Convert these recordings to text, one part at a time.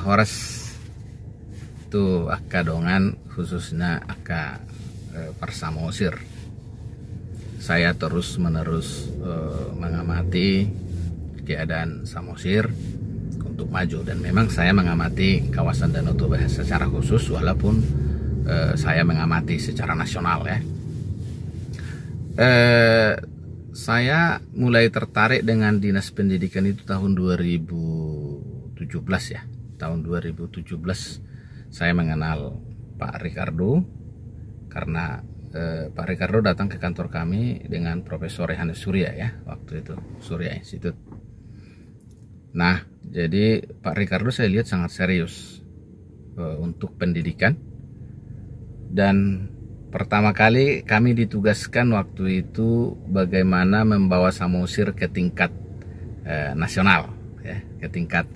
Horas tu aka dongan khususnya aka Samosir. Saya terus menerus mengamati keadaan Samosir untuk maju, dan memang saya mengamati kawasan Danau Toba secara khusus walaupun saya mengamati secara nasional ya. Saya mulai tertarik dengan Dinas Pendidikan itu tahun 2017 ya. Tahun 2017 saya mengenal Pak Ricardo karena Pak Ricardo datang ke kantor kami dengan Profesor Yohanes Surya ya, waktu itu Surya Institute. Nah, jadi Pak Ricardo saya lihat sangat serius untuk pendidikan, dan pertama kali kami ditugaskan waktu itu bagaimana membawa Samosir ke tingkat nasional ya, ke tingkat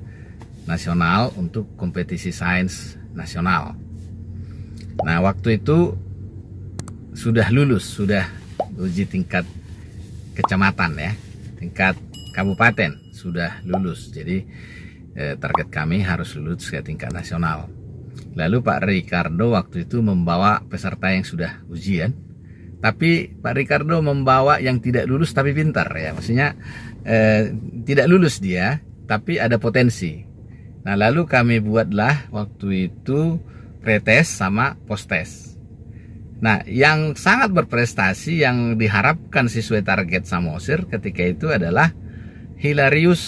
nasional untuk kompetisi sains nasional. Nah, waktu itu sudah lulus, sudah uji tingkat kecamatan ya, tingkat kabupaten sudah lulus. Jadi target kami harus lulus ke tingkat nasional. Lalu Pak Ricardo waktu itu membawa peserta yang sudah ujian, tapi Pak Ricardo membawa yang tidak lulus tapi pintar ya, maksudnya tidak lulus dia tapi ada potensi. Nah, lalu kami buatlah waktu itu pretest sama posttest. Nah, yang sangat berprestasi yang diharapkan sesuai target Samosir ketika itu adalah Hilarius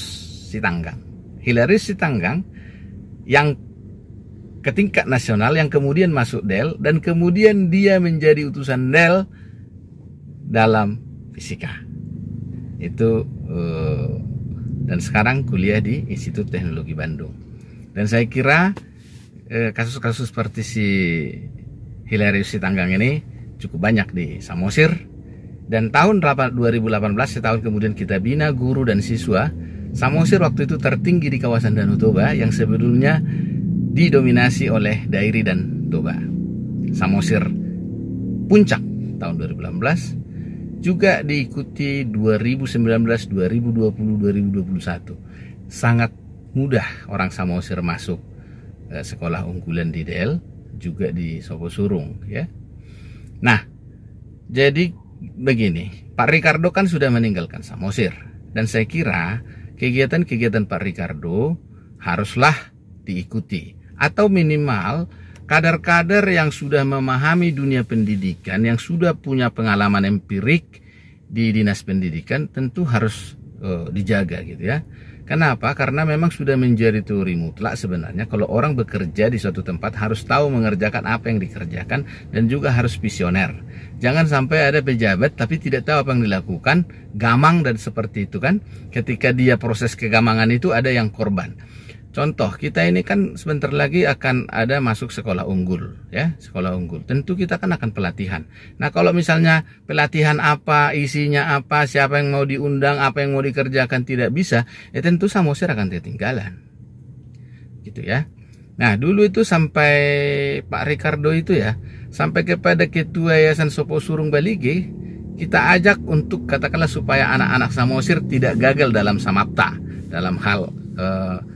Sitanggang. Hilarius Sitanggang yang ke tingkat nasional, yang kemudian masuk DEL, dan kemudian dia menjadi utusan DEL dalam fisika. Itu dan sekarang kuliah di Institut Teknologi Bandung. Dan saya kira kasus-kasus seperti si Hilarius Sitanggang ini cukup banyak di Samosir. Dan tahun 2018, setahun kemudian kita bina guru dan siswa. Samosir waktu itu tertinggi di kawasan Danau Toba yang sebelumnya didominasi oleh Dairi dan Toba. Samosir puncak tahun 2018, juga diikuti 2019, 2020, 2021. Sangat mudah orang Samosir masuk sekolah unggulan di DEL, juga di Soposurung ya. Nah, jadi begini, Pak Ricardo kan sudah meninggalkan Samosir, dan saya kira kegiatan-kegiatan Pak Ricardo haruslah diikuti, atau minimal kader-kader yang sudah memahami dunia pendidikan, yang sudah punya pengalaman empirik di Dinas Pendidikan tentu harus dijaga gitu ya. Kenapa? Karena memang sudah menjadi teori mutlak sebenarnya kalau orang bekerja di suatu tempat harus tahu mengerjakan apa yang dikerjakan, dan juga harus visioner. Jangan sampai ada pejabat tapi tidak tahu apa yang dilakukan, gamang dan seperti itu kan. Ketika dia proses kegamangan itu ada yang korban. Contoh, kita ini kan sebentar lagi akan ada masuk sekolah unggul ya, sekolah unggul. Tentu kita kan akan pelatihan. Nah, kalau misalnya pelatihan apa, isinya apa, siapa yang mau diundang, apa yang mau dikerjakan tidak bisa, ya tentu Samosir akan ketinggalan. Gitu ya. Nah, dulu itu sampai Pak Ricardo itu ya, sampai kepada Ketua Yayasan Soposurung Balige, kita ajak untuk katakanlah supaya anak-anak Samosir tidak gagal dalam samapta, dalam hal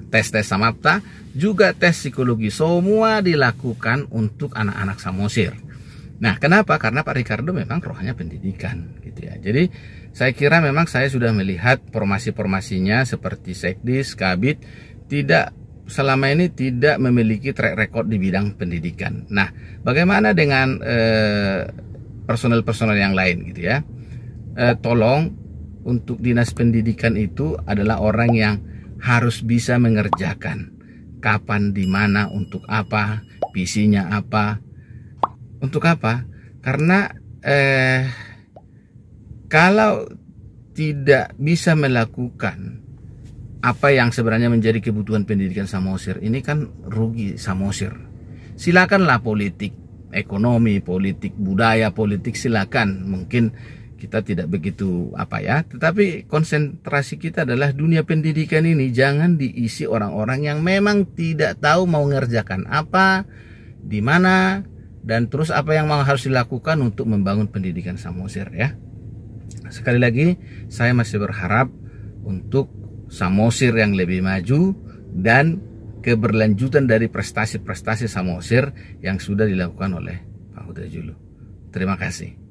tes-tes samapta, juga tes psikologi, semua dilakukan untuk anak-anak Samosir. Nah, kenapa? Karena Pak Ricardo memang rohnya pendidikan gitu ya. Jadi saya kira memang saya sudah melihat formasi-formasinya seperti Sekdis, Kabid tidak selama ini tidak memiliki track record di bidang pendidikan. Nah, bagaimana dengan personel-personel yang lain gitu ya? Tolong untuk Dinas Pendidikan itu adalah orang yang harus bisa mengerjakan kapan, di mana, untuk apa, visinya apa, untuk apa. Karena kalau tidak bisa melakukan apa yang sebenarnya menjadi kebutuhan pendidikan Samosir, ini kan rugi Samosir. Silakanlah politik ekonomi, politik budaya, politik silakan. Mungkin kita tidak begitu apa ya, tetapi konsentrasi kita adalah dunia pendidikan ini jangan diisi orang-orang yang memang tidak tahu mau mengerjakan apa, di mana, dan terus apa yang harus dilakukan untuk membangun pendidikan Samosir ya. Sekali lagi, saya masih berharap untuk Samosir yang lebih maju, dan keberlanjutan dari prestasi-prestasi Samosir yang sudah dilakukan oleh Pak Huda Julu. Terima kasih.